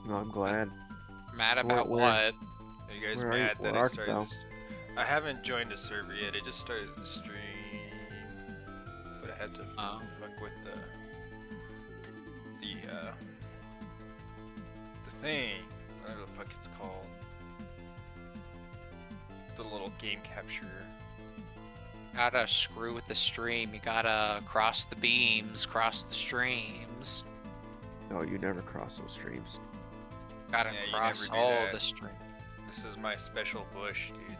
No, I'm glad. Mad about what? Are you guys Where are you? mad Where that I art started thou? this? I haven't joined a server yet. I just started the stream, but I had to Oh. fuck with the thing, whatever the fuck it's called, the little game capture. Gotta screw with the stream. You gotta cross the beams, cross the streams. No, you never cross those streams. Gotta Yeah, you cross never do all that. the streams. This is my special bush, dude.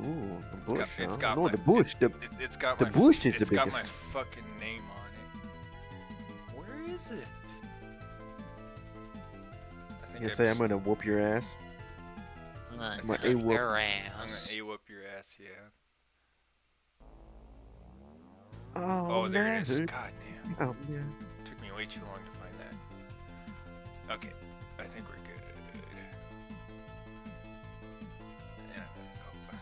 Ooh, the It's got- bush. it's huh? got No, my- the bush. It's got The my bush is the it's got biggest. my fucking name on it. Where is it? I think You I say I'm just- gonna whoop your ass. My A whoop. Your I'm ass. gonna A-whoop your ass, yeah. Oh, Oh, there it is. no. God damn. Oh, yeah. Took me way too long to find that. Okay, I think we're good. Yeah, go.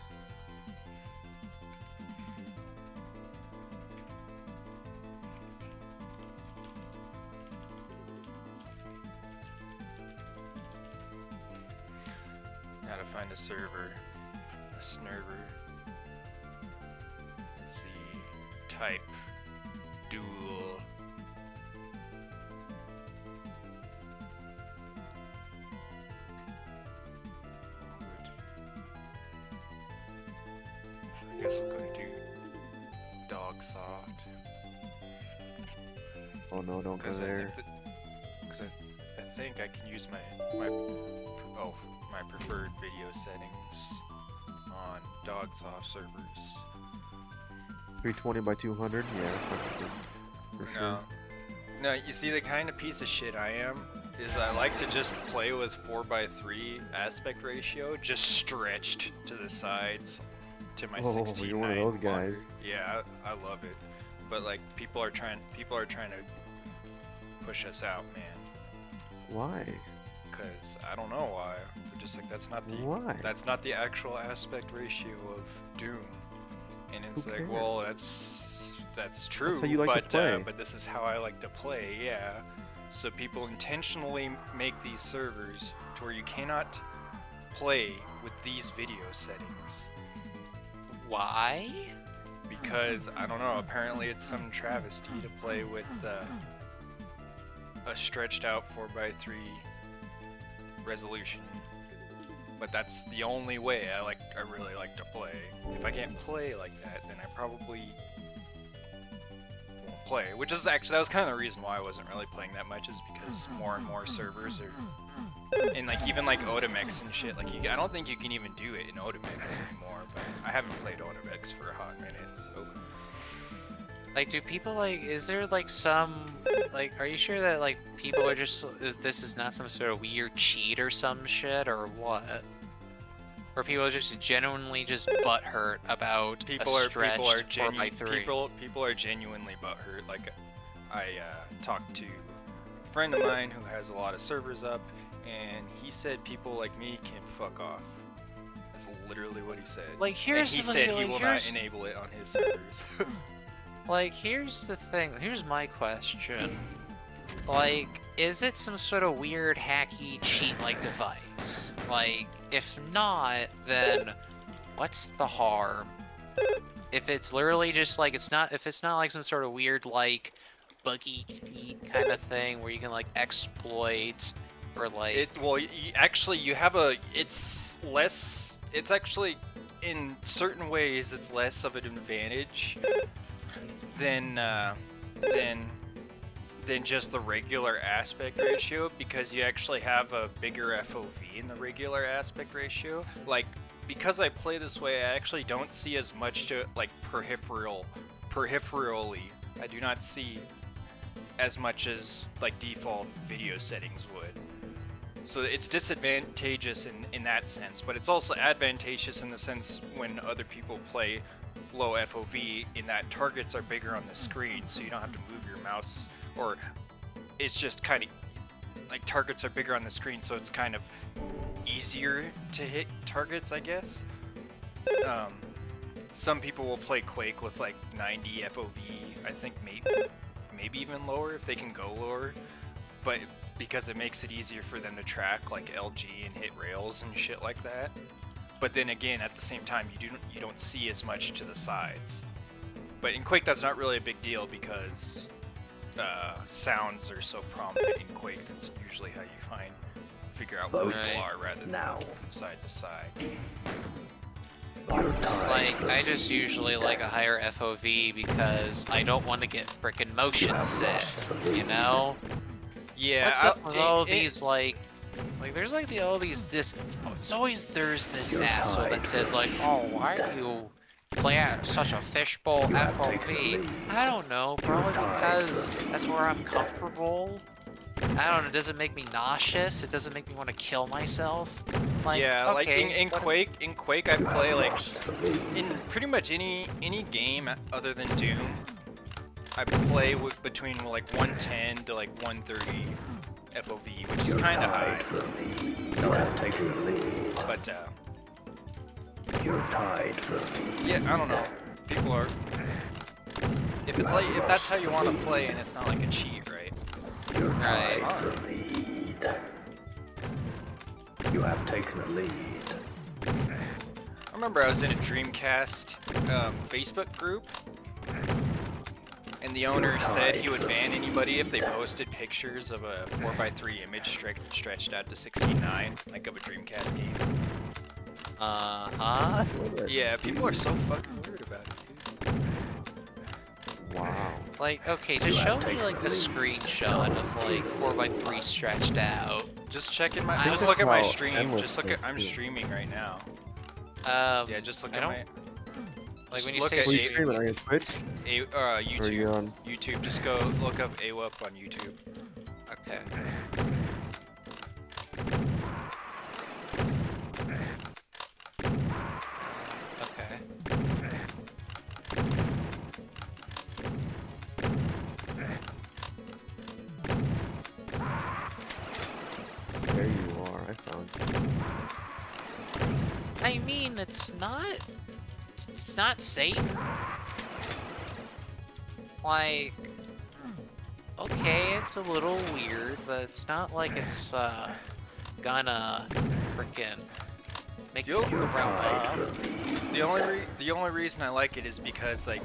Now to find a server, a snurver. Let's see, type, duel. I guess I'm gonna do dog soft. Oh no, don't go Because there. I think I can use my preferred video settings on Dogsoft servers. 320 by 200. Yeah, that's for sure. No, no. You see, the kind of piece of shit I am is I like to just play with 4:3 aspect ratio, just stretched to the sides to my Oh, 16:9 you're one of those monitor. guys. Yeah, I love it. But like people are trying to push us out, man. Why? Because I don't know why. They're just like that's not the Why? that's not the actual aspect ratio of Doom. And it's Who like, cares? well, that's true. how you like to but play. but this is how I like to play. Yeah. So people intentionally make these servers to where you cannot play with these video settings Why? because I don't know. Apparently, it's some travesty to play with a stretched out 4:3 resolution. But that's the only way I really like to play. If I can't play like that, then I probably won't play. Which is actually, that was kind of the reason why I wasn't really playing that much, is because more and more servers are, and like even like Odamex and shit. Like I don't think you can even do it in Odamex anymore. But I haven't played Odamex for a hot minute, so. Like, do people like? Is there like some like? Are you sure that like people are just? This is not some sort of weird cheat or some shit or what? Or people are just genuinely just butthurt about People a are stretched 4:3? people are genuinely butthurt. Like I talked to a friend of mine who has a lot of servers up, and he said people like me can fuck off. That's literally what he said. Like, here's and he the said thing, he like, will here's- not enable it on his servers. Like, here's the thing. Here's my question. Like, is it some sort of weird hacky cheat-like device? Like, if not, then what's the harm? If it's literally just like if it's not like some sort of weird like buggy cheat kind of thing where you can like exploit or like Actually, you have a. It's less. It's actually, in certain ways, it's less of an advantage than just the regular aspect ratio, because you actually have a bigger FOV in the regular aspect ratio. Like, because I play this way, I actually don't see as much to like peripherally. I do not see as much as like default video settings would. So it's disadvantageous in that sense, but it's also advantageous in the sense when other people play low FOV, in that targets are bigger on the screen, so you don't have to move your mouse, or it's just kind of like targets are bigger on the screen, so it's kind of easier to hit targets, I guess. Some people will play Quake with like 90 FOV, I think maybe even lower if they can go lower. but because it makes it easier for them to track like LG and hit rails and shit like that. But then again, at the same time, you don't see as much to the sides. But in Quake, that's not really a big deal because sounds are so prominent in Quake. That's usually how you figure out where people are rather than looking from side to side. Like, I just usually like a higher FOV because I don't want to get frickin' motion sick, you know? Yeah. What's up with all these, like, there's like there's this asshole that says like, oh, why do you play at such a fishbowl FOV? I don't know, probably because that's where I'm comfortable. I don't know, it doesn't make me nauseous, it doesn't make me want to kill myself. Like, yeah, okay, like in Quake I play like in pretty much any game other than Doom. I play between like 110 to like 130 FOV, which is kind of high. You have taken the lead. But You're tied for the yeah, I don't know. People are. If that's how you want to play, and it's not like a cheat, right? You're tied Right. for the lead. You have taken the lead. I remember I was in a Dreamcast Facebook group, and the owner said he would ban anybody if they posted pictures of a 4x3 image stretched out to 16:9, like of a Dreamcast game. Uh-huh. Yeah, people are so fucking weird about it, dude. Wow. Like, okay, just show me like a screenshot of like 4x3 stretched out. Just check in my. I Just don't look at my know how stream. endless Just look this at. I'm is. streaming right now. Yeah, just look I at don't- my. Like Just when you look say at Are you Eight- streaming? Are you on Twitch? Or are you YouTube. on? YouTube. Just go look up AWUP on YouTube. Okay. Okay. There you are. I found you. I mean, it's not Satan. Like, okay, it's a little weird, but it's not like it's gonna frickin' make me Yo. throw up. The only reason I like it is because like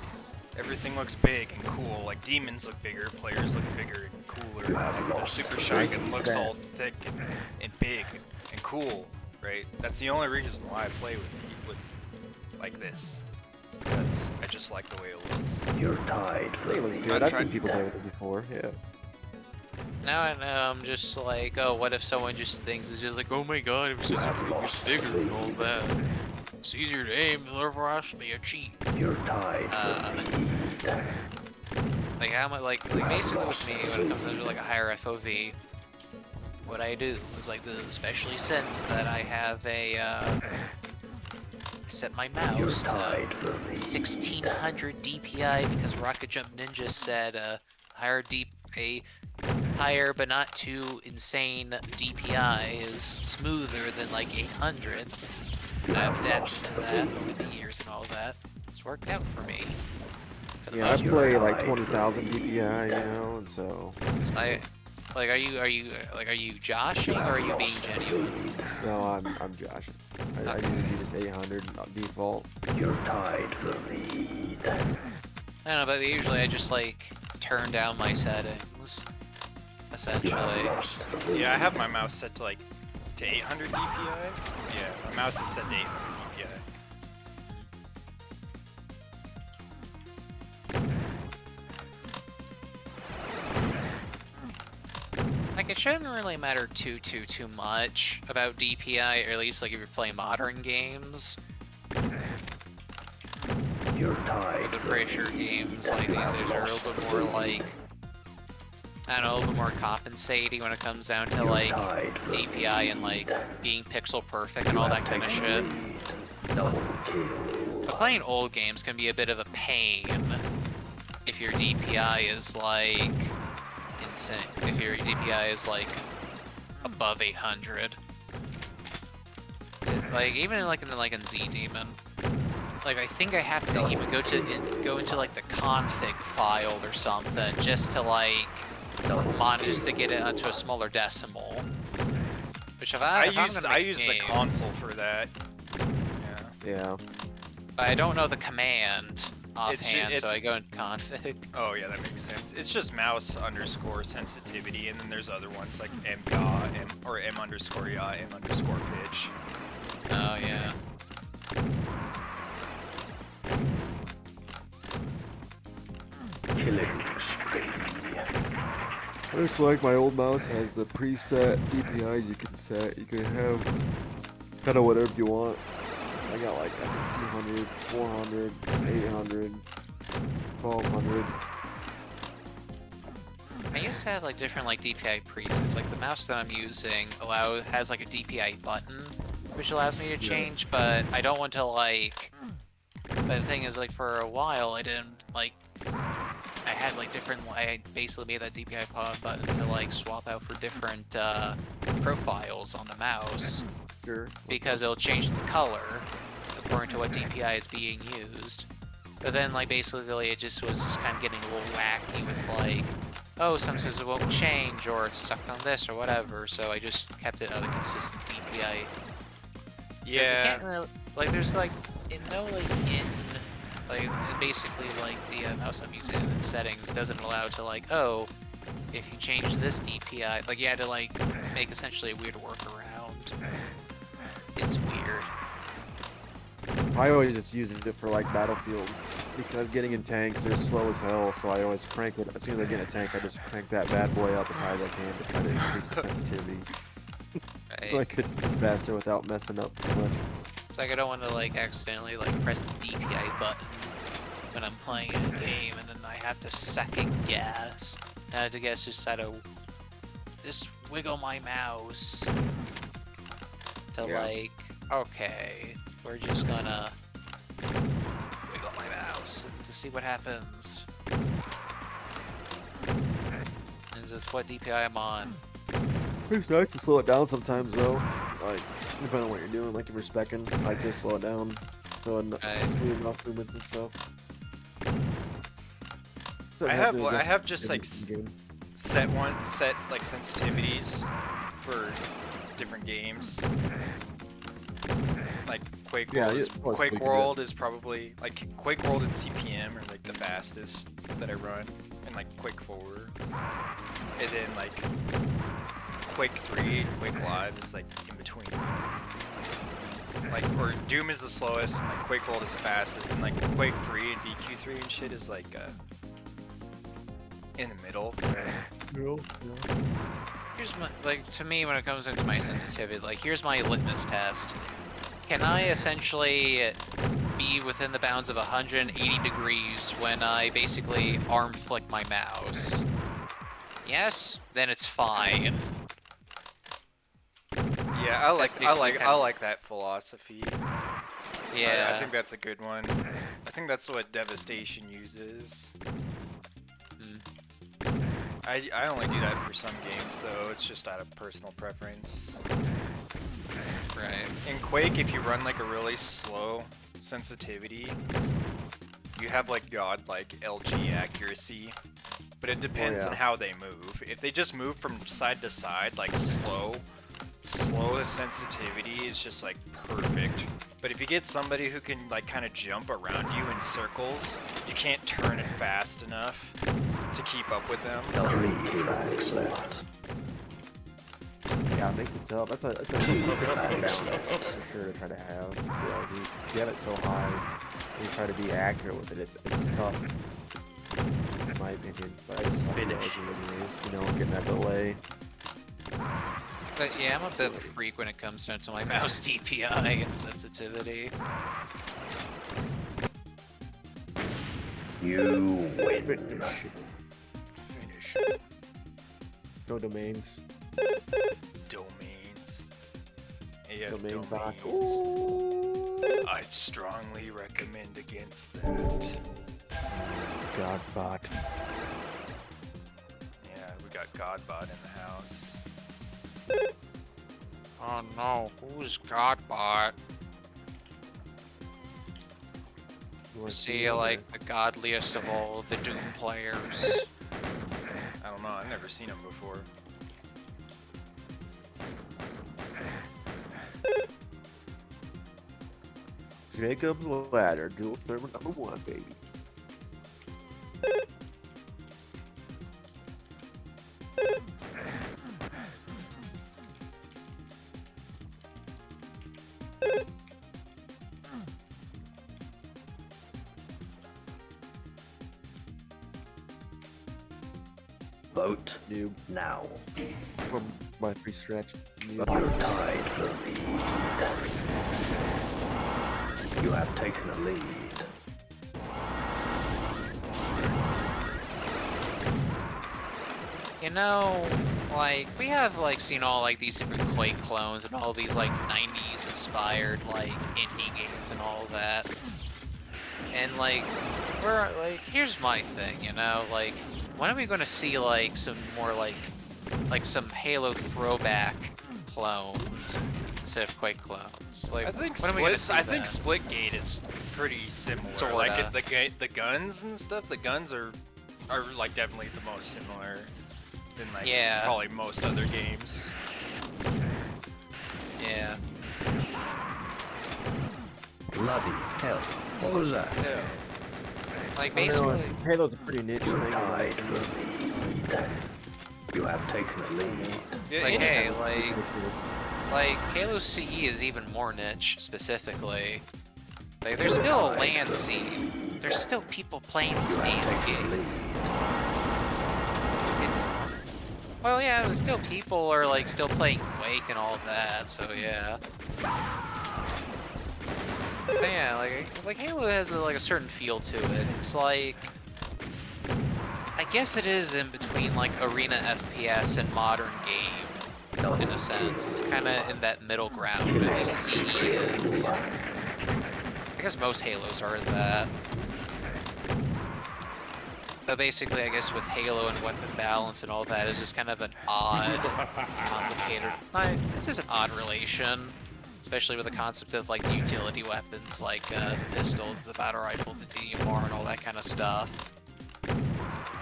everything looks big and cool. Like demons look bigger, players look bigger and cooler. You have Like, the lost super the shotgun lead. looks all thick and big and cool, right? That's the only reason why I play with like this. Because I just like the way it looks. You're tied for It looks the good. I've tried- seen people play with this before. Yeah. Now I know I'm just like, oh, what if someone just thinks it's just like, oh my god, it says everything gets bigger and all that. It's easier to aim, therefore I should be a cheat. You're tied for the lead. Like how much, like basically with me, when it comes down to like a higher FOV, what I do is like, especially since that I have a, I set my You're mouse to tied for the 1600 DPI because Rocket Jump Ninja said a higher but not too insane DPI is smoother than like 800. And I've adapted to that over the years and all that. It's worked out for me. For the Yeah, I most play part. like 20,000 DPI, you know, and so. Like, are you joshing or are you being genuine? No, I'm Josh. I usually do just 800 on default. You're tied for the lead. I don't know, but usually I just like turn down my settings, essentially. You have lost the lead. Yeah, I have my mouse set to like to 800 DPI. Yeah, my mouse is set to 800 DPI. Like, it shouldn't really matter too much about DPI, or at least like if you're playing modern games. You're tied Because I'm for pretty sure games like these days are a little bit more like, I don't know, a little bit more compensating when it comes down to You're like tied for the DPI and like being pixel perfect and all that kind of shit. Double kill. But playing old games can be a bit of a pain if your DPI is like insane. If your DPI is like above 800. Like even in Zdaemon, like I think I have to even go into like the config file or something just to like managed to get it onto a smaller decimal. Which if I I'm gonna use make a the game, console for that. Yeah. Yeah. but I don't know the command It's offhand, so I go in config. Oh yeah, that makes sense. It's just mouse underscore sensitivity, and then there's other ones like m-yaw, or m underscore yaw, m underscore pitch. Oh yeah. Killing spree. I just like my old mouse has the preset DPIs you can set. You can have kind of whatever you want. I got like I think 200, 400, 800, 1200. I used to have like different like DPI presets. Like the mouse that I'm using has like a DPI button, which allows me to change, but I don't want to like. But the thing is, like for a while, I didn't like. I had like different. I basically made that DPI button to like swap out for different profiles on the mouse. Sure. Because it'll change the color according to what DPI is being used. But then, like, basically it just was just kind of getting a little wacky with, like, oh, sometimes it won't change, or it's stuck on this, or whatever, so I just kept it at a consistent DPI. Yeah. You can't really, like, there's, like, basically, like, the mouse I'm using in settings doesn't allow to, like, oh, if you change this DPI, like, you had to, like, make essentially a weird workaround. It's weird. I always just use it for like Battlefield because getting in tanks they're slow as hell. So I always crank it as soon as I get in a tank. I just crank that bad boy up as high as I can to try to increase the sensitivity. Right? So I could faster without messing up too much. It's like I don't want to like accidentally like press the DPI button when I'm playing a game, and then I have to second guess. I had to guess just how to just wiggle my mouse to like, okay, we're just gonna wiggle my mouse to see what happens. And just what DPI I'm on. It's nice to slow it down sometimes though. Like depending on what you're doing, like if you're speccing, like just slow it down. So smooth mouse movements and stuff. I have just like set like sensitivities for different games. Like Quake World is probably like Quake World and CPM are like the fastest that I run, and like Quake 4, and then like Quake 3 and Quake Live is like in between. Like, or Doom is the slowest, and like Quake World is the fastest, and like Quake 3 and VQ3 and shit is like in the middle. Here's my, like, to me, when it comes into my sensitivity, like, here's my litmus test. Can I essentially be within the bounds of 180 degrees when I basically arm flick my mouse? Yes? Then it's fine. Yeah, I like that philosophy. Yeah. I think that's a good one. I think that's what Devastation uses. I only do that for some games though, it's just out of personal preference. Right. In Quake, if you run like a really slow sensitivity, you have like godlike LG accuracy, but it depends on how they move. If they just move from side to side, like slow sensitivity is just like perfect. But if you get somebody who can like kind of jump around you in circles, you can't turn it fast enough to keep up with them. 3 frags left. Yeah, it makes it tough. That's a good balance for sure to try to have. If you have it so high, and you try to be accurate with it, it's tough. In my opinion, but I just finish anyways, you know, getting that delay. But yeah, I'm a bit of a freak when it comes down to my mouse DPI and sensitivity. You win. Finish. No domains. Domains. Yeah, Domain bot. I'd strongly recommend against that. Godbot. Yeah, we got Godbot in the house. Oh no, who's Godbot? You wanna See, like, the godliest of all the Doom players. I don't know. I've never seen them before. Jacob's Ladder, dual server #1, baby. Vote Noob. now. From my free stretch. You're tied for the lead. You have taken a lead. You know, like, we have, like, seen all, like, these different Quake clones and all these, like, 90s inspired, like, indie games and all that. And, like, here's my thing, you know, like, when are we gonna see, like, some more, like some Halo throwback clones instead of Quake clones? Like, I think when are we gonna see that? Splitgate is pretty similar. Sorta. Like the guns and stuff. The guns are like definitely the most similar than like Yeah. probably most other games. Yeah. Bloody hell. What was that? Yeah. Like, I don't know, basically, Halo's a pretty niche You're thing. tied for the lead. You have taken a lead. Yeah, like, yeah. hey, like, Halo CE is even more niche, specifically. Like, there's still a land scene. There's still people playing this You have damn taken the game. lead. It's... Well, yeah, there's still people are, like, still playing Quake and all that, so yeah. But yeah, like Halo has, like, a certain feel to it. It's like... I guess it is in between, like, arena FPS and modern game. In a sense, it's kind of in that middle ground. At least CE is. I guess most Halos are that. But basically, I guess with Halo and weapon balance and all that, it's just kind of an odd, complicated. It's just an odd relation, especially with the concept of like utility weapons like the pistol, the battle rifle, the DMR, and all that kind of stuff.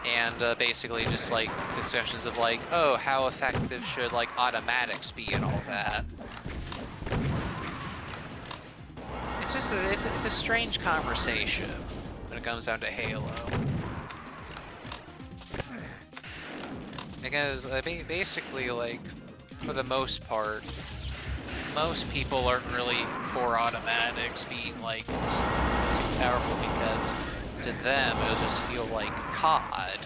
And basically just like discussions of like, oh, how effective should like automatics be and all that. It's just it's a strange conversation when it comes down to Halo. Because basically, like, for the most part, most people aren't really for automatics being like too powerful because to them it'll just feel like COD,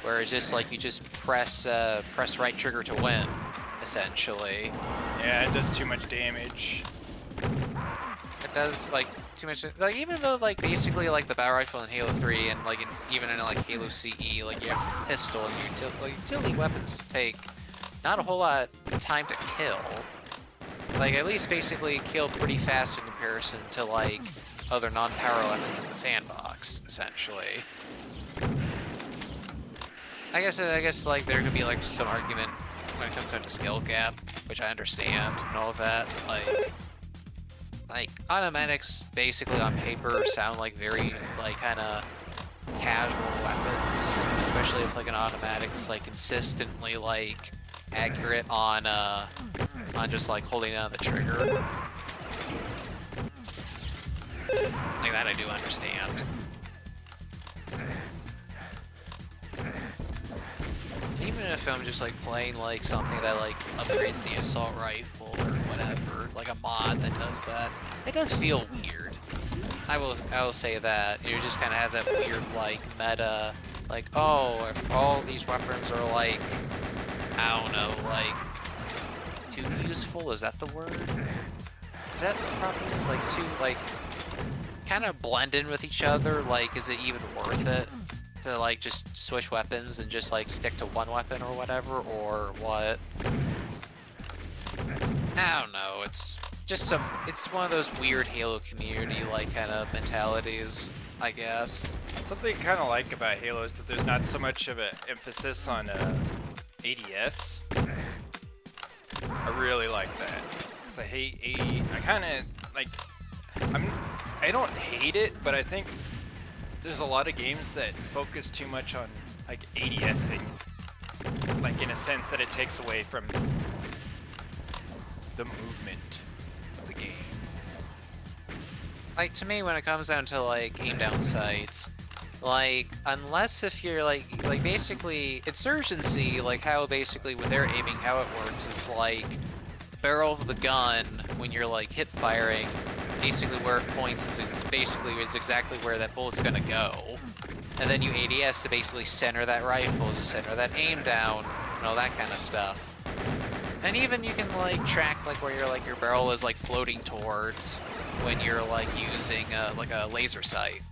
where it's just like you just press right trigger to win, essentially. Yeah, it does too much damage. It does like too much. Like even though like basically like the battle rifle in Halo 3 and like even in like Halo CE, like you have the pistol and your utility weapons take not a whole lot of time to kill. Like at least basically kill pretty fast in comparison to like other non-power weapons in the sandbox, essentially. I guess like there could be like some argument when it comes down to skill gap, which I understand and all of that. Like automatics basically on paper sound like very like kind of casual weapons, especially if like an automatic is like consistently like accurate on just like holding down the trigger. Like that I do understand. Even if I'm just like playing like something that like upgrades the assault rifle or whatever, like a mod that does that, it does feel weird. I will say that. You just kind of have that weird like meta, like oh, if all these weapons are like, I don't know, like too useful. Is that the word? Is that probably like too like kind of blend in with each other? Like, is it even worth it to like just switch weapons and just like stick to one weapon or whatever, or what? I don't know. It's just it's one of those weird Halo community like kind of mentalities, I guess. Something I kind of like about Halo is that there's not so much of an emphasis on ADS. I really like that. Cause I hate AD. I kind of like. I don't hate it, but I think there's a lot of games that focus too much on like ADSing Like in a sense that it takes away from the movement of the game. Like, to me, when it comes down to, like, aim down sights, like, unless if you're, like basically, Insurgency, like, how basically with their aiming, how it works is, like, the barrel of the gun, when you're, like, hip firing, basically where it points is exactly where that bullet's gonna go. And then you ADS to basically center that rifle, to center that aim down, and all that kind of stuff. And even you can, like, track, like, where your barrel is, like, floating towards when you're, like, using, like, a laser sight.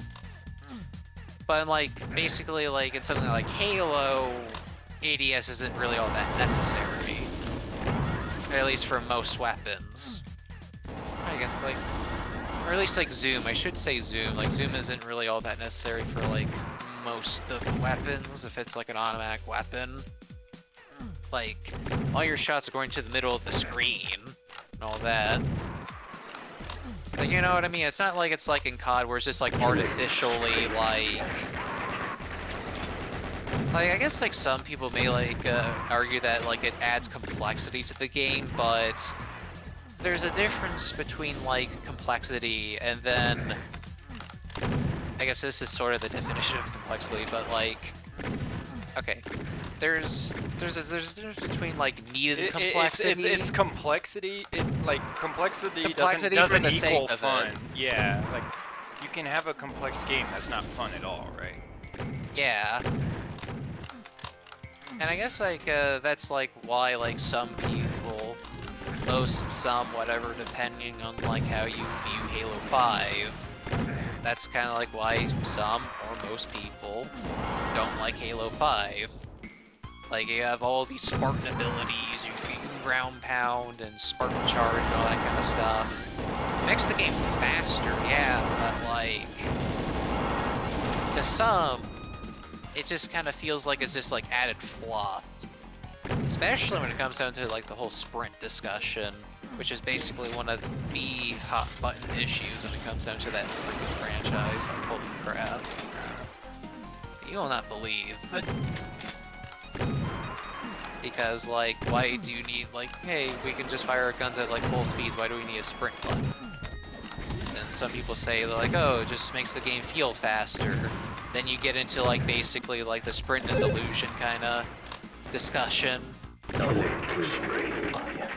But, like, basically, like, in something like Halo, ADS isn't really all that necessary. At least for most weapons. I guess, like, or at least, like, zoom. I should say zoom. Like, zoom isn't really all that necessary for, like, most of the weapons, if it's, like, an automatic weapon. Like, all your shots are going to the middle of the screen, and all that. Like, you know what I mean? It's not like it's like in COD where it's just, like, artificially, like, I guess, like, some people may, like, argue that, like, it adds complexity to the game, but there's a difference between, like, complexity and then, I guess this is sort of the definition of complexity, but, like, okay, there's a difference between, like, needed complexity. It's complexity. Complexity for doesn't the sake equal of fun. it. Yeah, like you can have a complex game that's not fun at all, right? Yeah. And I guess, like, that's, like, why, like, some people, most, some, whatever, depending on, like, how you view Halo 5, that's kind of, like, why some, or most people, don't like Halo 5. Like, you have all these Spartan abilities, you can ground pound and Spartan charge and all that kind of stuff. It makes the game faster, yeah, but, like, to some, it just kind of feels like it's just, like, added fluff. Especially when it comes down to, like, the whole sprint discussion, which is basically one of the hot button issues when it comes down to that freaking franchise. Like, holy crap. You will not believe. Because, like, why do you need, like, hey, we can just fire our guns at, like, full speeds, why do we need a sprint button? And some people say, like, oh, it just makes the game feel faster. Then you get into, like, basically, like, the sprint is illusion kind of discussion. And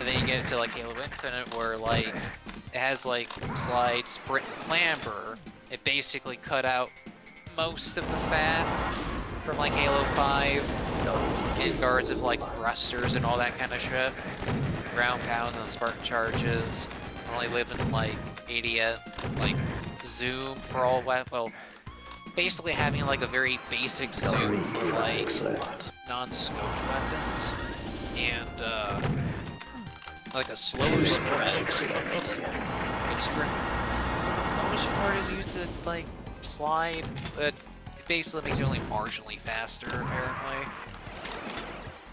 then you get into, like, Halo Infinite, where, like, it has, like, slide, sprint, and clamber. It basically cut out most of the fat from, like, Halo 5. In regards of, like, thrusters and all that kind of shit. Ground pounds and Spartan charges. Only living, like, 80 like, zoom for all well, basically having, like, a very basic zoom for, like, non-scoped weapons. And, like a slower sprint. Like, sprint. Most part is used to, like, slide, but it basically makes it only marginally faster, apparently.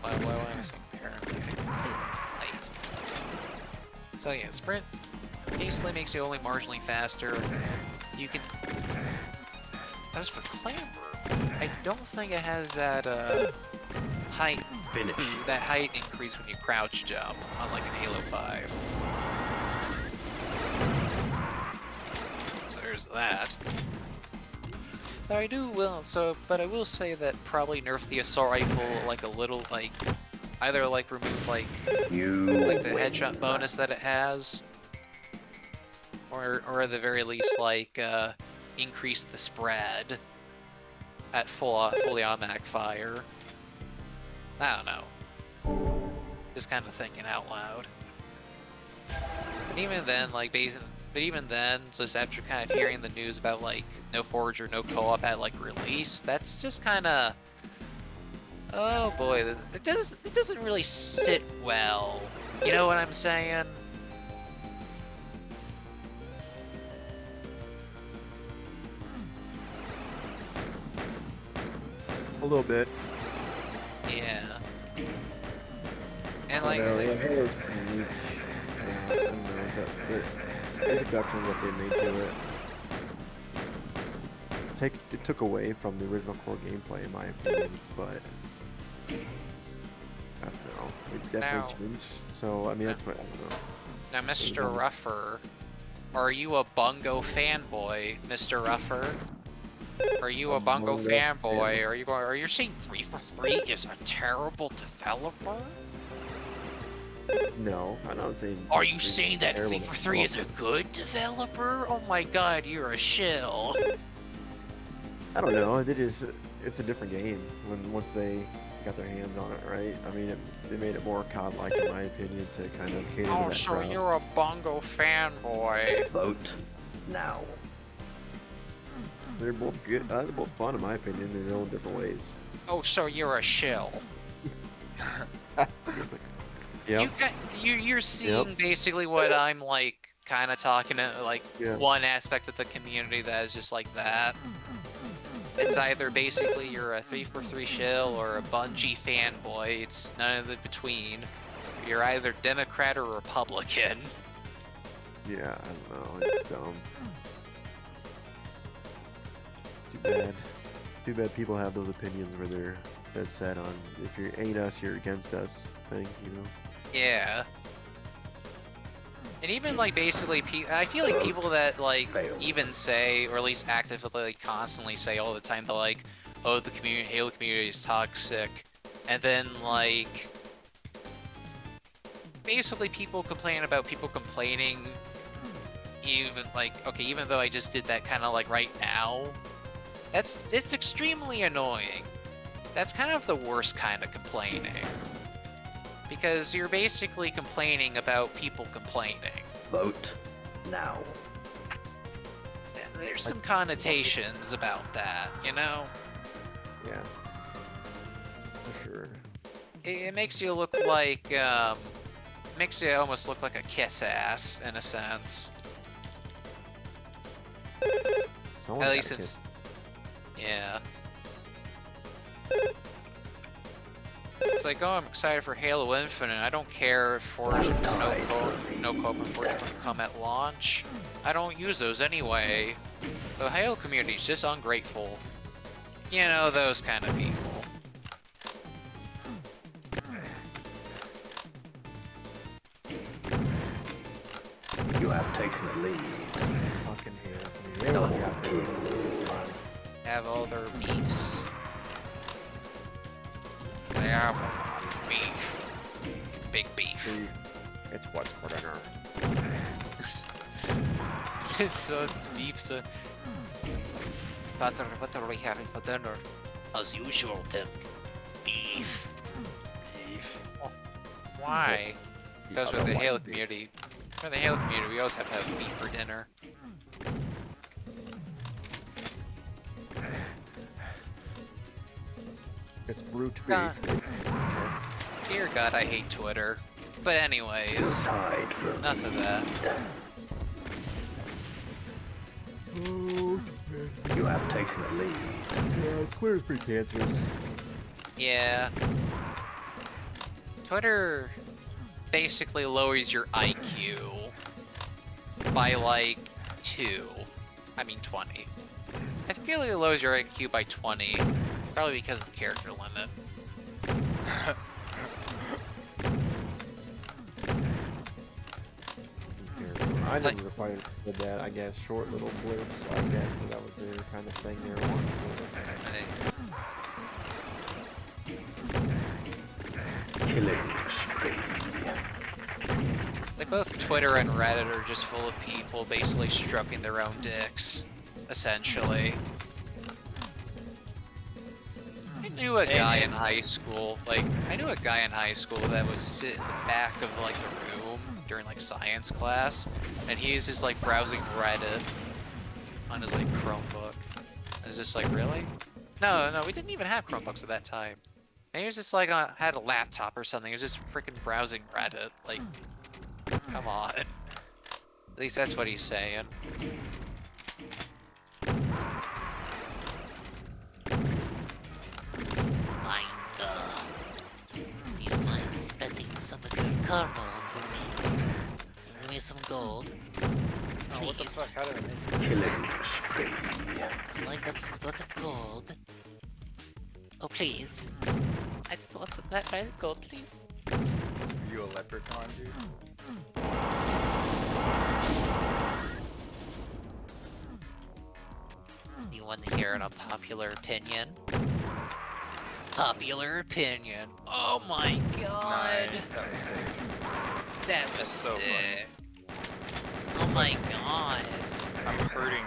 Why am I saying apparently? Late. So yeah, sprint basically makes you only marginally faster. You can... As for clamber, I don't think it has that, height... Finish. That height increase when you crouch jump, unlike in Halo 5. So there's that. Though but I will say that probably nerf the assault rifle, like, a little, like, either, like, remove, like the headshot bonus that it has, or at the very least, like, increase the spread at fully automatic fire. I don't know. Just kind of thinking out loud. But even then, like, just after kind of hearing the news about, like, no Forge or no co-op at, like, release, that's just kind of... Oh boy, it doesn't really sit well. You know what I'm saying? A little bit. Yeah. And, like... Yeah, Halo's unique. I don't know, the introduction of what they made to it. It took away from the original core gameplay, in my opinion, but I don't know. It definitely Now- changed. So I mean, that's what I don't know. Now, Mr. Bongo. Ruffer, are you a Bungo fanboy, Mr. Ruffer? Are you a I'm Bungo Bungo fanboy? Are you saying 343 is a terrible developer? No, I'm not saying. Are you it's saying that terrible 343 is a development. good developer? Oh my god, you're a shill. I don't know. It is. It's a different game once they got their hands on it, right? I mean, they made it more COD-like, in my opinion, to kind of cater to Oh, that so crowd. you're a Bungo fanboy. Vote now. They're both good. They're both fun, in my opinion, in their own different ways. Oh, so you're a shill. Yep. You're seeing basically what I'm like, kind of talking to like Yeah. one aspect of the community that is just like that. It's either basically you're a 343 shill or a Bungie fanboy. It's none of the between. You're either Democrat or Republican. Yeah, I don't know. It's dumb. Too bad. Too bad people have those opinions where they're dead set on if you ain't us, you're against us thing, you know? Yeah. And even like basically, I feel like people that like Failed. even say, or at least actively like, constantly say all the time that like, oh, the community, Halo community is toxic, and then like basically people complain about people complaining. Even like, okay, even though I just did that kind of like right now, it's extremely annoying. That's kind of the worst kind of complaining. Because you're basically complaining about people complaining. Vote now. There's some connotations about that, you know? Yeah. For sure. It makes you look like, makes you almost look like a kiss ass, in a sense. Someone's At gotta least kiss. it's... Yeah. It's like, oh, I'm excited for Halo Infinite. I don't care if Forge no co-op and Forge don't come at launch. I don't use those anyway. The Halo community is just ungrateful. You know, those kind of people. You have taken the lead. Fucking hell. Double Everyone's got kill. Have all their beefs. They have beef. Big beef. It's what's for dinner. It's beef, so... What are we having for dinner? As usual, Tim. Beef. Beef. Why? Because Yeah, with the white Halo beef. community, for the Halo community, we always have to have beef for dinner. It's brute God. beef. Dear God, I hate Twitter. But anyways, Tied for enough of that. Oh, You have taken the lead. yeah, Twitter's pretty cancerous. Yeah. Twitter basically lowers your IQ by like 2. I mean 20. I feel like it lowers your IQ by 20, probably because of the character limit. I Like- never quite did that. I guess short little blips. I guess so that was their kind of thing they were wanting to do. Killing spree. Like both Twitter and Reddit are just full of people basically stroking their own dicks, essentially. I knew a guy in high school, that would sit in the back of like the room during like science class, and he's just like browsing Reddit on his like Chromebook. I was just like, really? No, we didn't even have Chromebooks at that time. And he was just like, had a laptop or something. He was just freaking browsing Reddit. Like, come on. At least that's what he's saying. Do you mind spending some of your karma onto me? Give me some gold. Oh, what the Please. fuck? How did I miss that? Killing spree. I got some blotted gold. Oh, please. I just want some that red gold leaf? Are you a leprechaun, dude? You want to hear an unpopular opinion? Popular opinion. Oh my god. Nice, that was sick. That was That's so funny. sick. Oh my god. I'm hurting.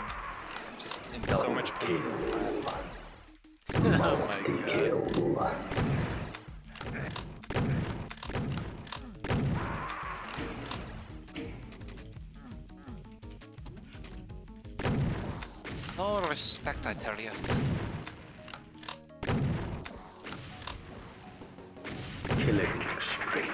Just in so much pain. Oh my god. Multi-kill. No respect, I tell you. Killing spree.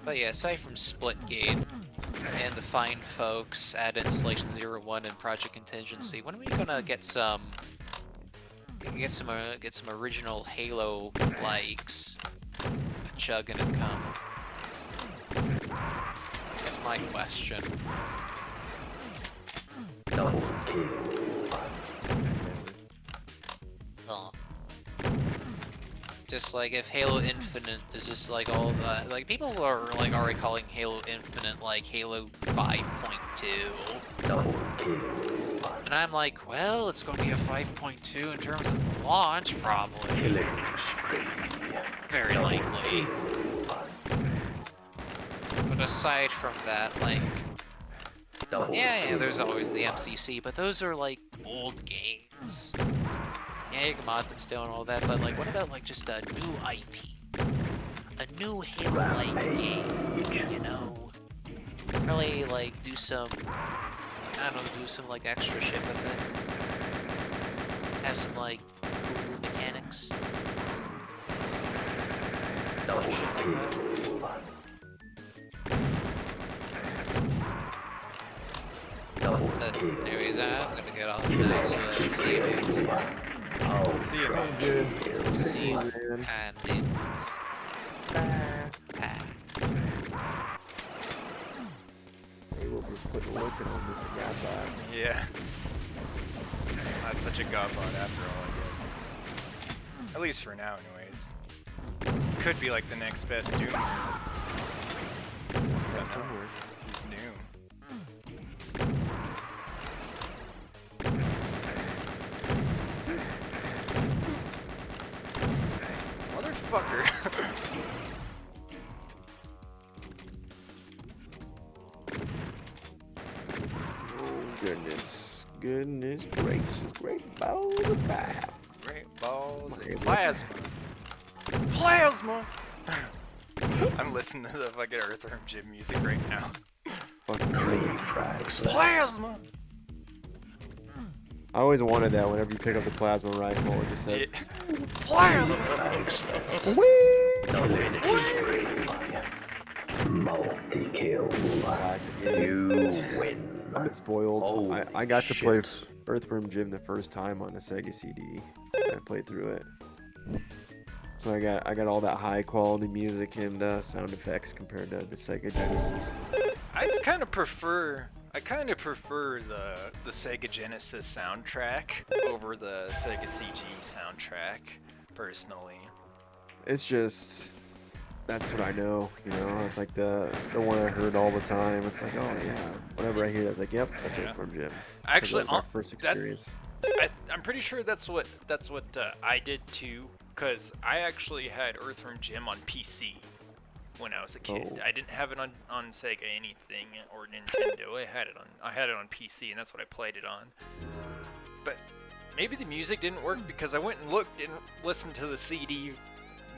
But yeah, aside from Splitgate and the fine folks at Installation 01 and Project Contingency, when are we gonna get some original Halo likes? Chugging and come. That's my question. Double kill. Oh, Just like if Halo Infinite is just like all the like people are like already calling Halo Infinite like Halo 5.2. Double kill. And I'm like, well, it's going to be a 5.2 in terms of the launch, probably. Killing spree. Very likely. But aside from that, like, Double yeah, kill. there's always the MCC, but those are like old games. Yeah, you can mod them still and all that, but like, what about like just a new IP? A new Halo-like game, you know? Really like do some, I don't know, do some like extra shit with it. Have some like cool mechanics. Double Shit like that. kill. Double But kill. anyways, I'm gonna get off now, so see you dudes. See ya. Ultra kill. See you, Man. and dudes. Ah. Hey, we'll just put a looking on Mr. Godbot. Yeah. Not such a godbot after all, I guess. At least for now, anyways. Could be like the next best Doom. Don't know. Somewhere. He's new. Motherfucker. Oh, goodness. Goodness gracious. Great balls of fire. Great balls My and plasma. Plasma! I'm listening to the fucking Earthworm Jim music right now. Fucking 3 frags left. Plasma! I always wanted that whenever you pick up the plasma rifle, it just says, Yeah. Plasma! Frags left. "Whee!" Killing spree. Multi-kill. I said, yeah, You win. I'm bit spoiled. Oh, I got to play shit. Earthworm Jim the first time on the Sega CD. I played through it. So I got all that high quality music and sound effects compared to the Sega Genesis. I kind of prefer the Sega Genesis soundtrack over the Sega CG soundtrack, personally. It's just that's what I know, you know. It's like the one I heard all the time. It's like, oh yeah. Whenever I hear that, it's like, yep, that's Yeah. Earthworm Jim. Actually, That was my first that- experience. I'm pretty sure that's what I did too, because I actually had Earthworm Jim on PC when I was a kid. Oh. I didn't have it on Sega anything or Nintendo. I had it on PC, and that's what I played it on. But maybe the music didn't work because I went and looked and listened to the CD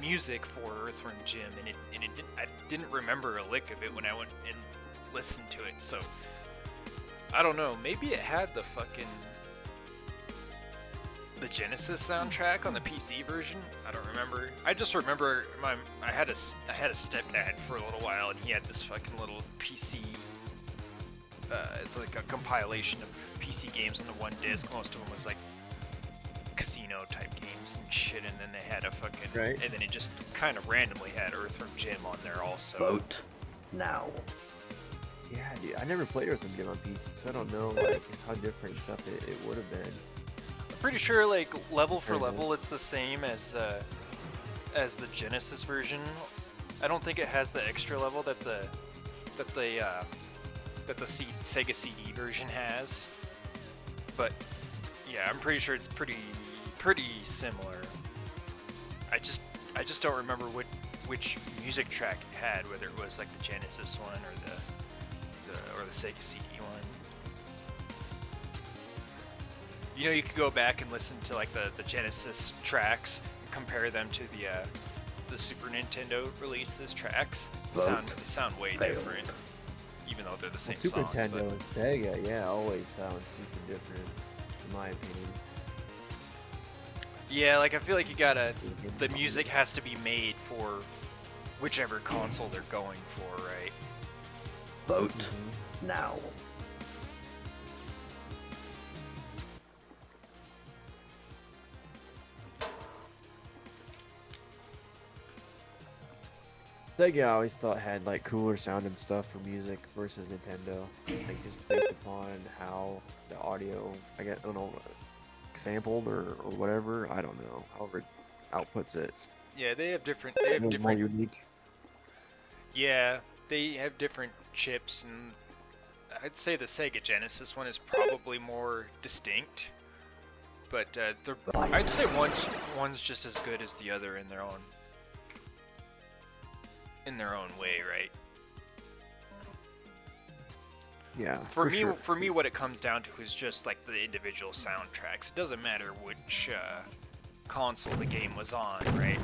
music for Earthworm Jim, and I didn't remember a lick of it when I went and listened to it. So I don't know. Maybe it had the Genesis soundtrack on the PC version. I don't remember. I just remember I had a stepdad for a little while, and he had this fucking little PC. It's like a compilation of PC games on the one disc. Most of them was like casino Kino type games and shit, and then they had a fucking Right. and then it just kind of randomly had Earthworm Jim on there also. Vote now. Yeah, dude, I never played Earthworm Jim on PC, so I don't know like how different stuff it would have been. I'm pretty sure like level for Mhm. level it's the same as the Genesis version. I don't think it has the extra level that the Sega CD version has. But yeah, I'm pretty sure it's pretty similar. I just don't remember which music track it had, whether it was like the Genesis one or the Sega CD one. You know, you could go back and listen to like the Genesis tracks and compare them to the Super Nintendo releases tracks. They sound way Failed. different, even though they're the same Super songs. Nintendo but- and Sega, yeah, always sound super different, in my opinion. Yeah, like I feel like the music has to be made for whichever console they're going for, right? Vote Mhm. now. Sega I always thought had like cooler sound and stuff for music versus Nintendo. Like just based upon how the audio, I don't know, sampled or whatever. I don't know. However it outputs it. Yeah, they have different. It was more unique. Yeah, they have different chips, and I'd say the Sega Genesis one is probably more distinct. But I'd say one's just as good as the other in their own way, right? Yeah. For me, sure. for me, what it comes down to is just like the individual soundtracks. It doesn't matter which console the game was on, right?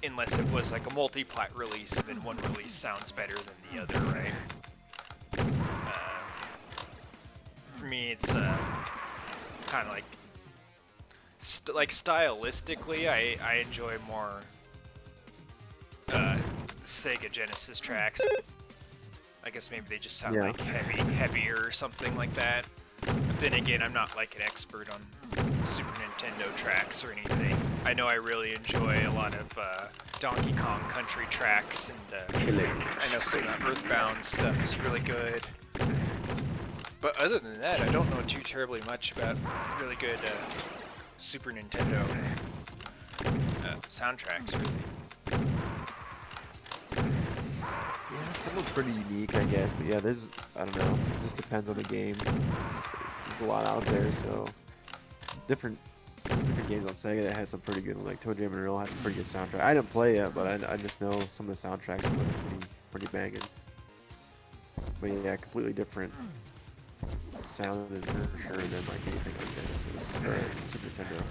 Unless it was like a multi-plat release, and then one release sounds better than the other, right? For me, it's kind of like stylistically, I enjoy more Sega Genesis tracks. I guess maybe they just sound Yeah. like heavier or something like that. But then again, I'm not like an expert on Super Nintendo tracks or anything. I know I really enjoy a lot of Donkey Kong Country tracks, and Killing I know some of the Earthbound stuff is really good. But other than that, I don't know too terribly much about really good Super Nintendo soundtracks, really. Yeah, some are pretty unique, I guess. But yeah, I don't know. It just depends on the game. There's a lot out there, so different games on Sega that had some pretty good, like Toe Jam and Earl had some pretty good soundtrack. I didn't play it, but I just know some of the soundtracks were pretty banging. But yeah, completely different sound is for sure than like anything on Genesis or Super Nintendo.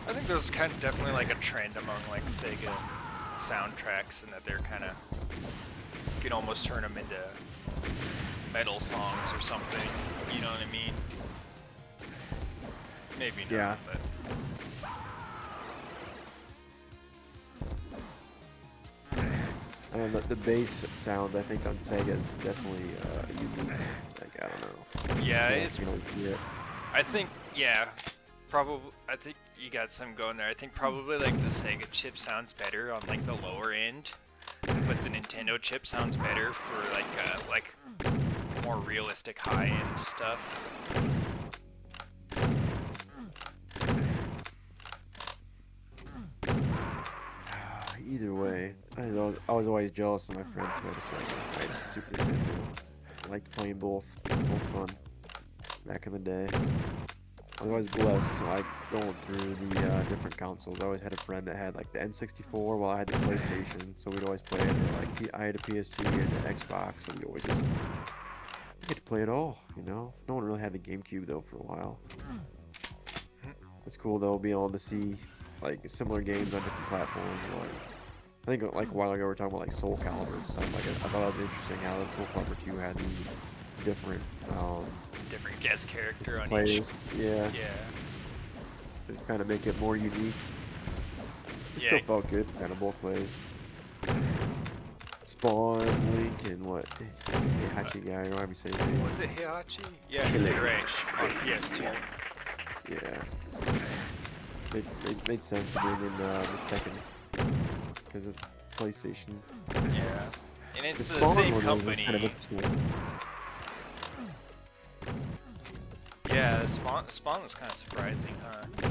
I think there's kind of definitely like a trend among like Sega soundtracks, and that they're kind of, you can almost turn them into metal songs or something. You know what I mean? Maybe not, Yeah. but I don't know, the bass sound I think on Sega is definitely unique. Like I don't know. yeah, You it's. can always hear it. I think probably. I think you got some going there. I think probably like the Sega chip sounds better on like the lower end, but the Nintendo chip sounds better for like more realistic high end stuff. Either way, I was always jealous of my friends who had a Sega. I had Super Nintendo. I liked playing both fun back in the day. I was always blessed, like going through the different consoles. I always had a friend that had like the N64 while I had the PlayStation, so we'd always play it. Like I had a PS2 and the Xbox, so we always just get to play it all. You know, no one really had the GameCube though for a while. It's cool though, being able to see like similar games on different platforms. Like I think like a while ago we were talking about like Soul Calibur and stuff. Like I thought it was interesting how the Soul Calibur 2 had the different Different guest character on each. plays. Yeah, Yeah. to kind of make it more unique. It Yeah. still felt good, kind of both ways. Spawn, Link, and what? Heihachi guy, or however you say his name. Was it Heihachi? Yeah, Killing you're right. spree. On PS2. Yeah. made sense to bring in the Tekken because it's PlayStation. Yeah. And The it's the Spawn same one was company. kind of interesting. Yeah, Spawn was kind of surprising, huh?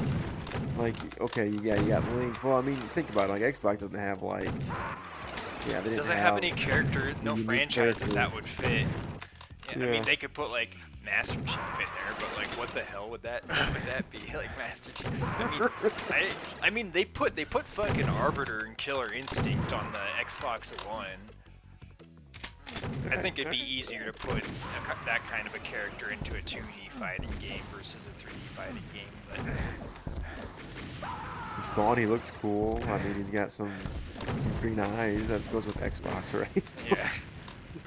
Like, okay, you got Link. Well, I mean, think about it. Like, Xbox doesn't have like, yeah, they didn't Doesn't have any character, no unique franchises character. that would fit. Yeah, I Yeah. mean, they could put like Master Chief in there, but like, what the hell would that be? Like Master Chief. I mean, they put fucking Arbiter and Killer Instinct on the Xbox One. I think it'd be easier to put that kind of a character into a 2D fighting game versus a 3D fighting game, but Spawn, he looks cool. I mean, he's got some green eyes. That goes with Xbox, right? So yeah.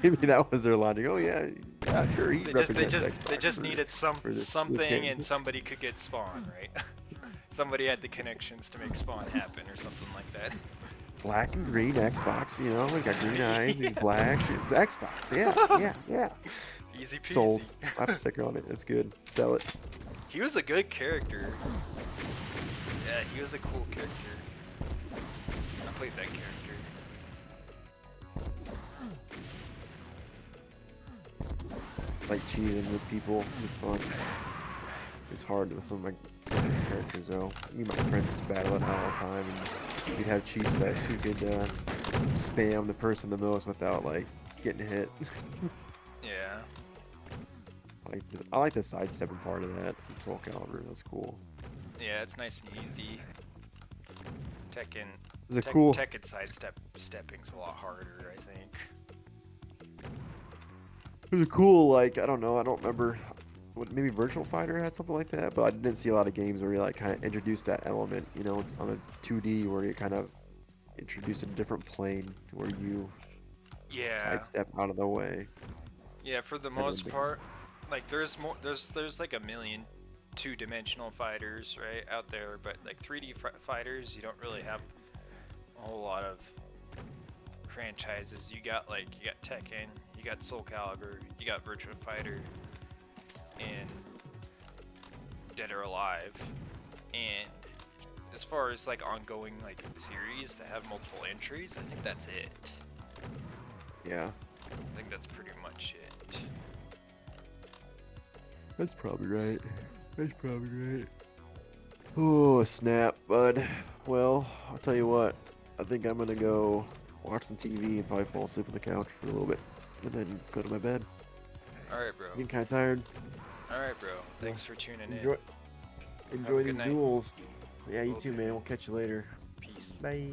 maybe that was their logic. Oh yeah, sure. He They represents Xbox. just needed for this something, game. and somebody could get Spawn, right? Somebody had the connections to make Spawn happen, or something like that. Black and green Xbox. You know, he got green eyes. He's black. It's Xbox. Yeah. Easy peasy. Sold. Slap a sticker on it. It's good. Sell it. He was a good character. Yeah, he was a cool character. I played that character. Like cheating with people. It's fun. It's hard with some of the characters though. Me and my friends just battle it all the time, and we'd have cheese fest who could spam the person the most without like getting hit. Yeah. I like the sidestepping part of that in Soul Calibur. That's cool. Yeah, it's nice and easy. Tekken. Is it cool? Tekken stepping's a lot harder, I think. It was cool. Like I don't know. I don't remember. Maybe Virtual Fighter had something like that, but I didn't see a lot of games where you like kind of introduced that element. You know, on a 2D where you kind of introduce a different plane where you Yeah. sidestep out of the way. Yeah, for the most part, like there's like a million two-dimensional fighters right out there, but like 3D fighters, you don't really have a whole lot of franchises. You got Tekken, you got Soul Calibur, you got Virtua Fighter, and Dead or Alive. And as far as like ongoing like series that have multiple entries, I think that's it. Yeah. I think that's pretty much it. That's probably right. Oh, snap, bud. Well, I'll tell you what. I think I'm gonna go watch some TV and probably fall asleep on the couch for a little bit, and then go to my bed. Alright, bro. Getting kind of tired. Alright, bro. Thanks for tuning Enjoy in. Have a these good night. duels. Yeah, you Will too, do. man. We'll catch you later. Peace. Bye.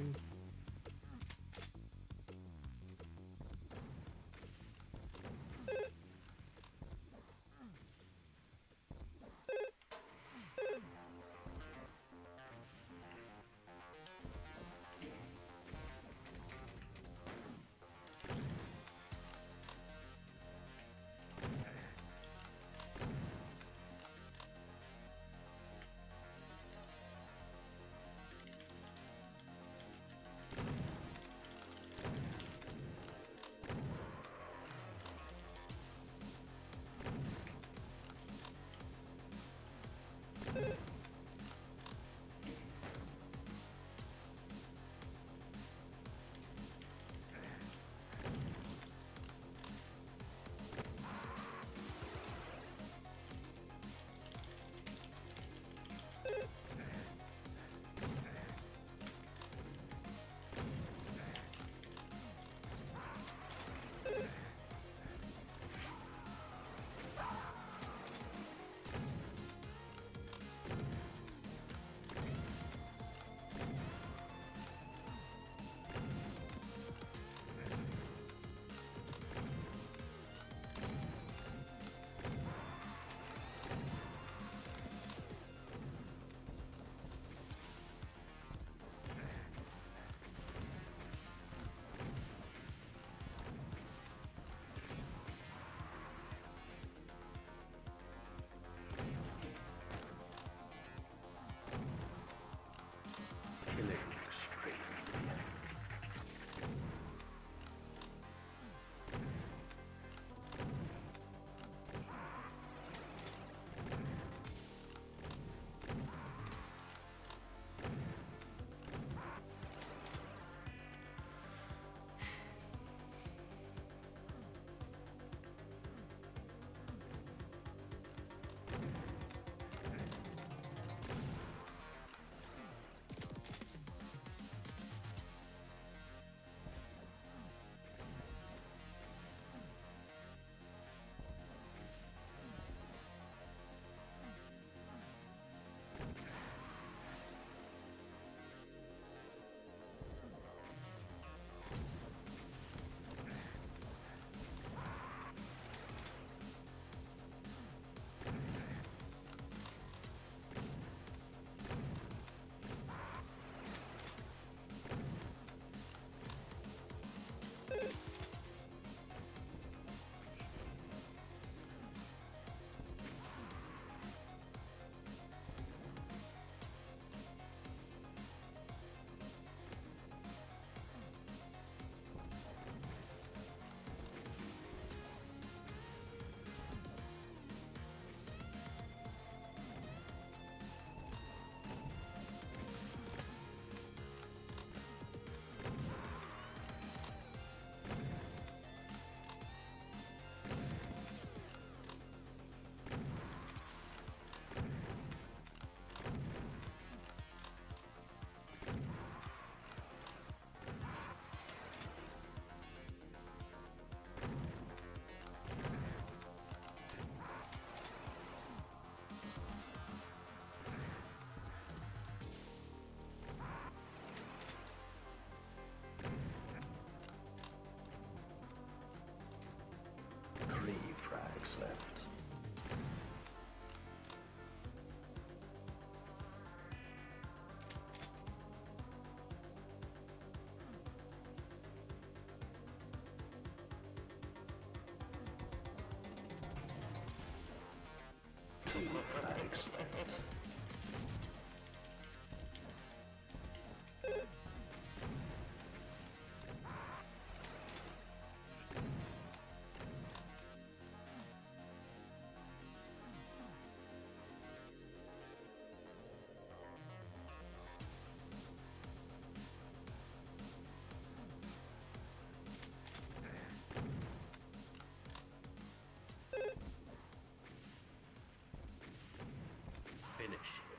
if that explains. Finish him.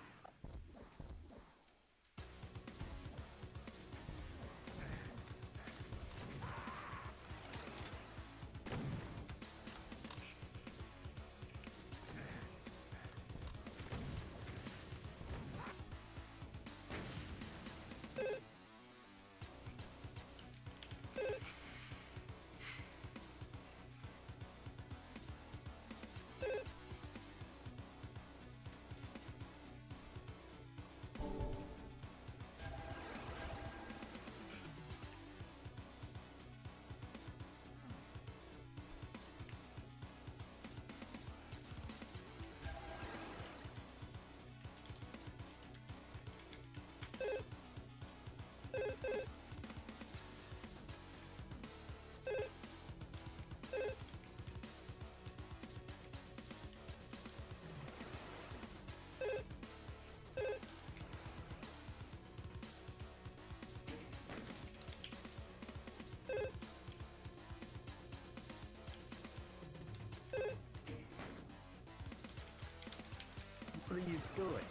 What are you doing?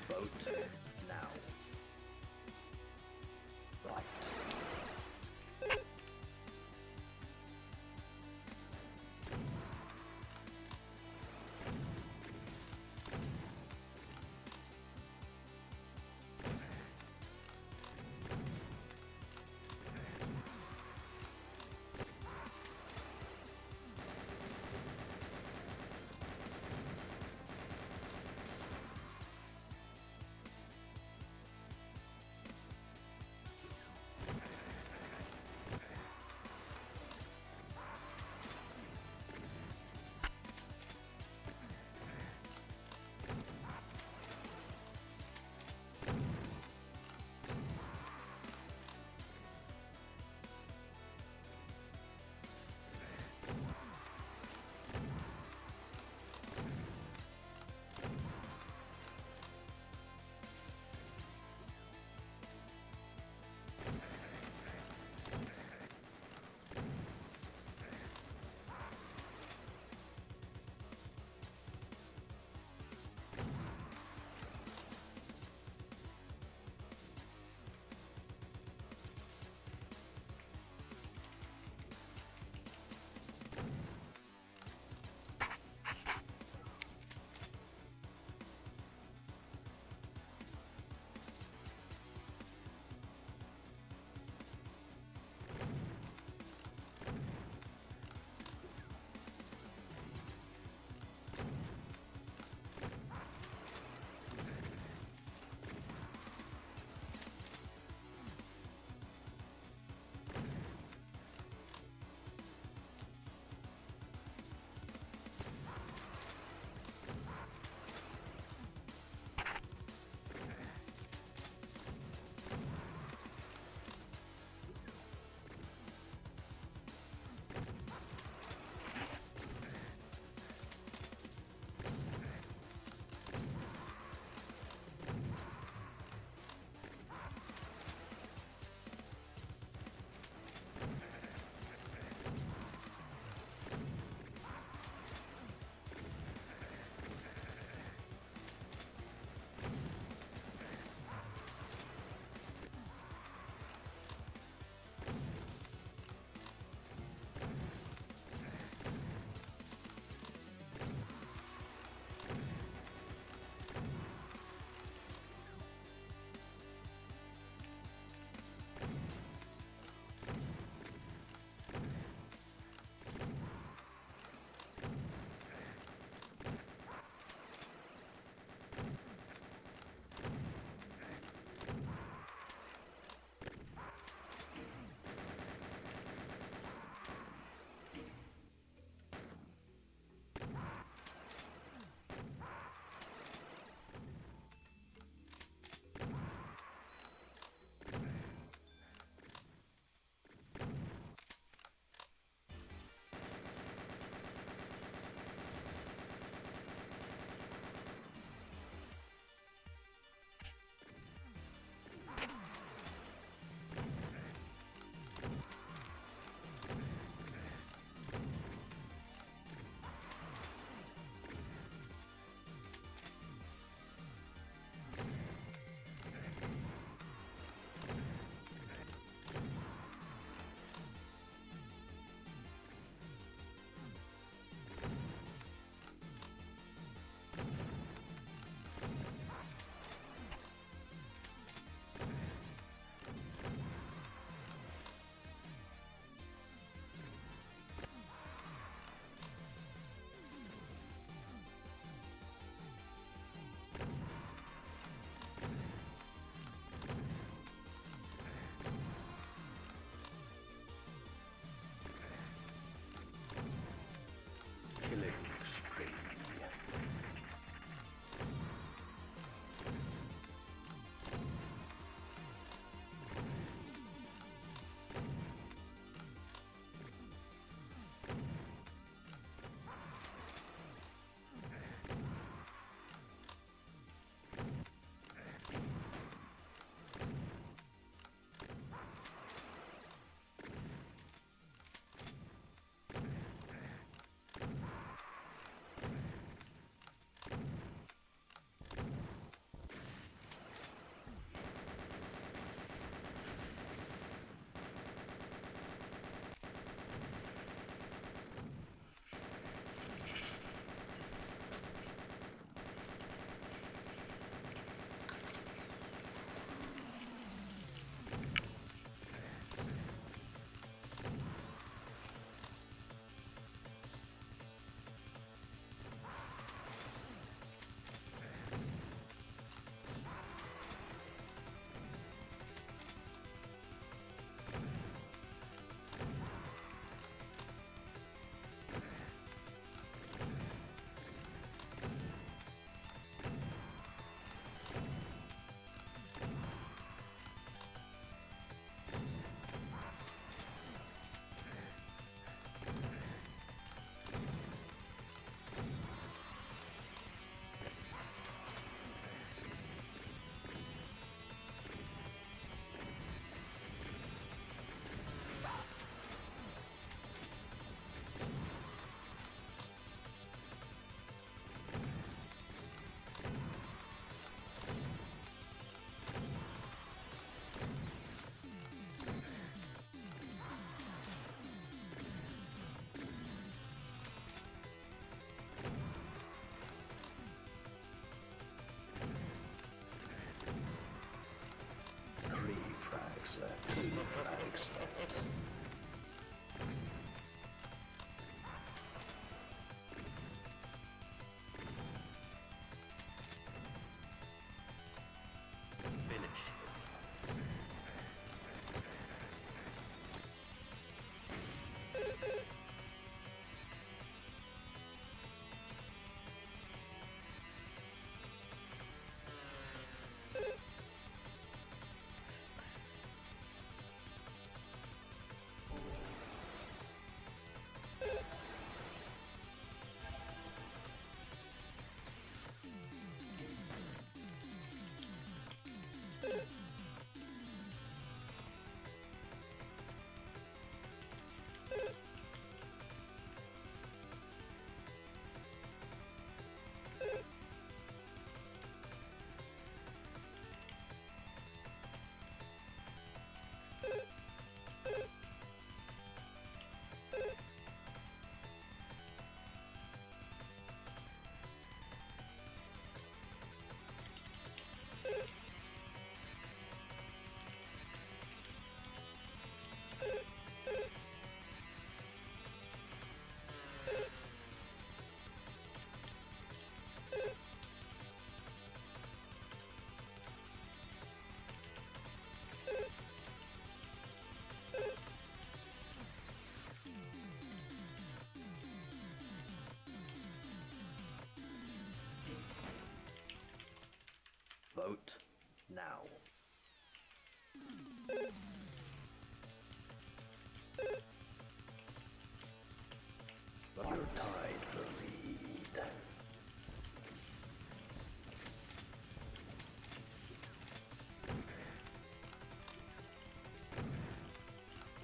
Vote now. Right. flags left. 2 flags left. Finish him. Vote now. You're tied for lead.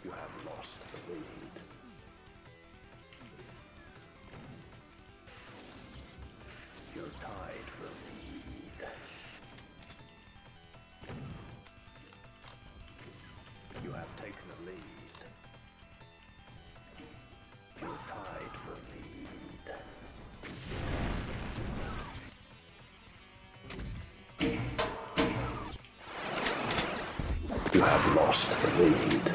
You have lost the lead. You're tied for lead. You have taken a lead. You're tied for lead. You have lost the lead.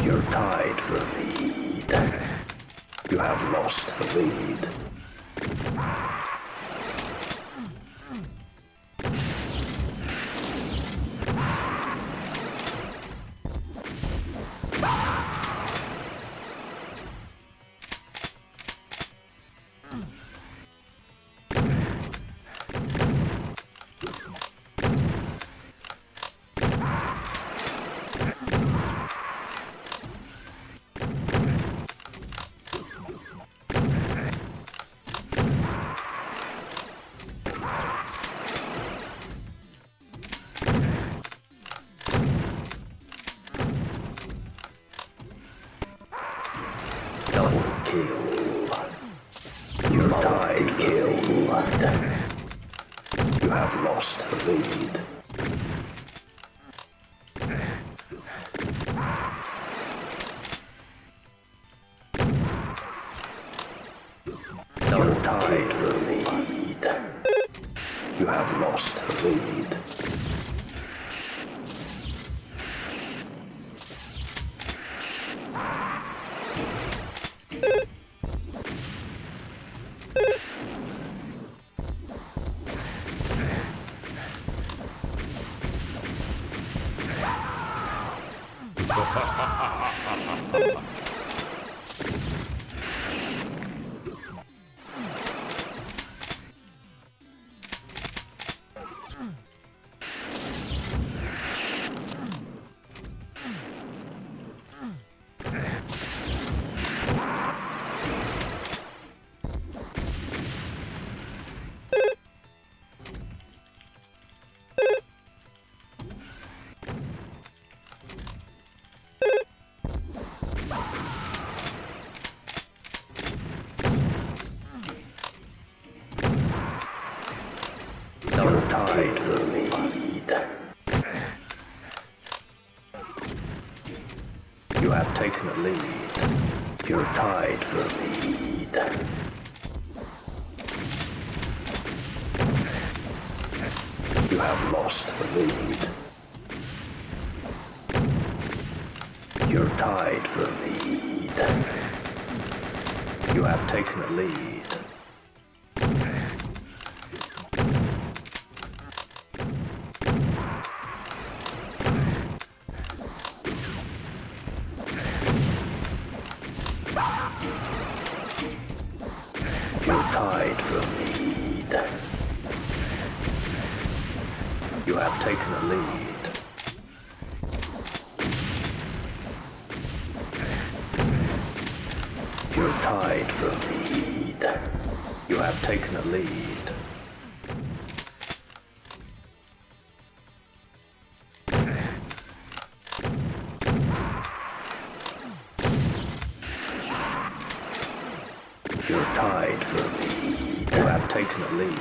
You're tied for lead. You have lost the lead. kill. You're tied for the lead. You have lost the lead. You're tied for the lead. You have lost the lead. You're tied for the lead. You have taken a lead. You're tied for the lead. You have lost the lead. You're tied for the lead. You have taken a lead. You're tied for the lead. You have taken a lead. You're tied for the lead. You have taken a lead. You're tied for the lead. You have taken a lead.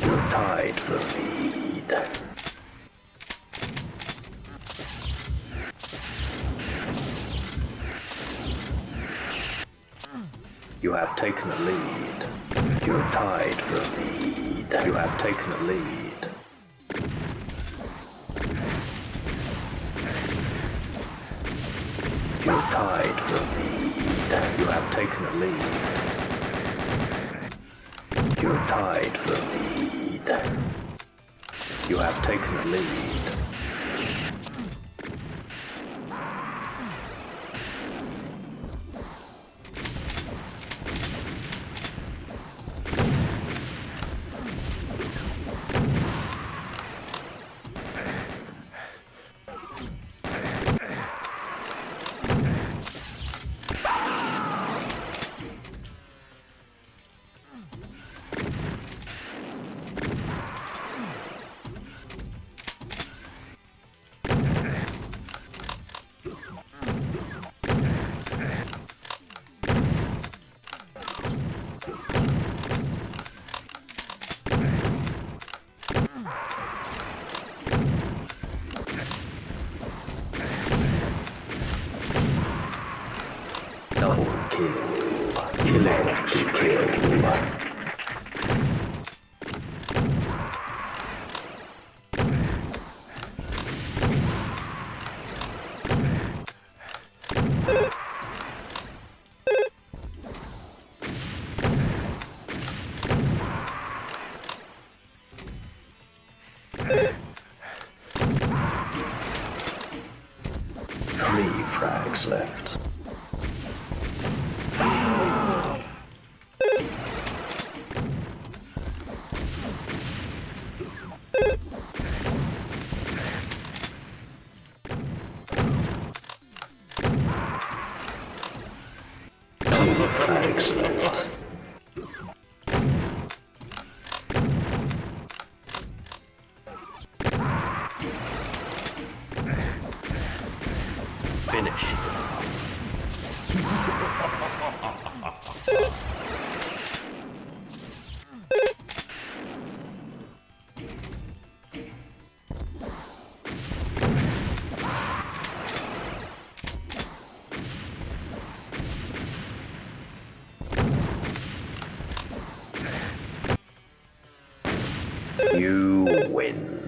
You're tied for the lead. You have taken a lead. You're tied for the lead. You have taken a lead. You're tied for the lead. You have taken a lead. You're tied for the lead. You have taken a lead. Double kill. Killing skill. flags left. Two flags left. Finish him. You win.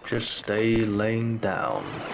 Just stay laying down.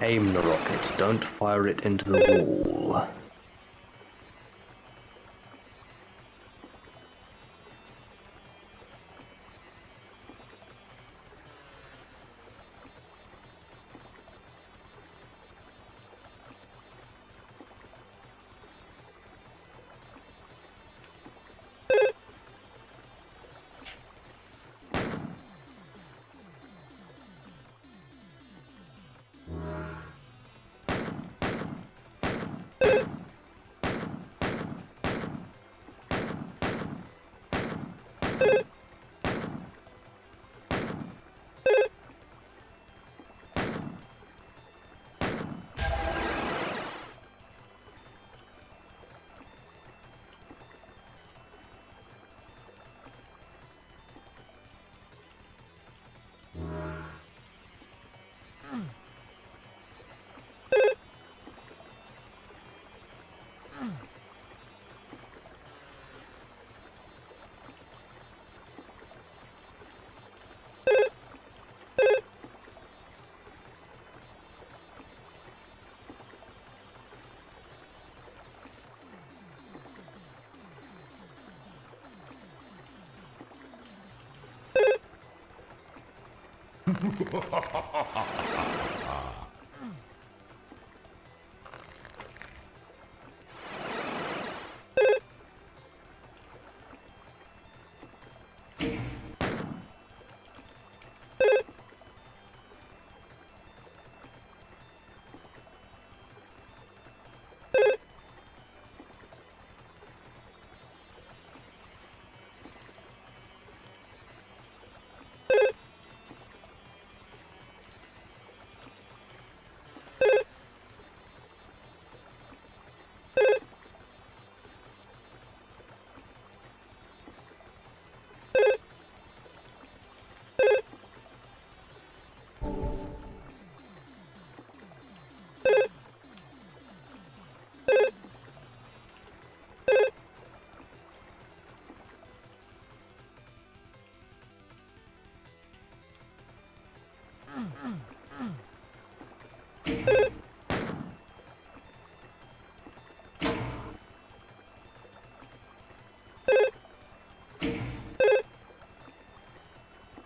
Aim the rocket, don't fire it into the wall.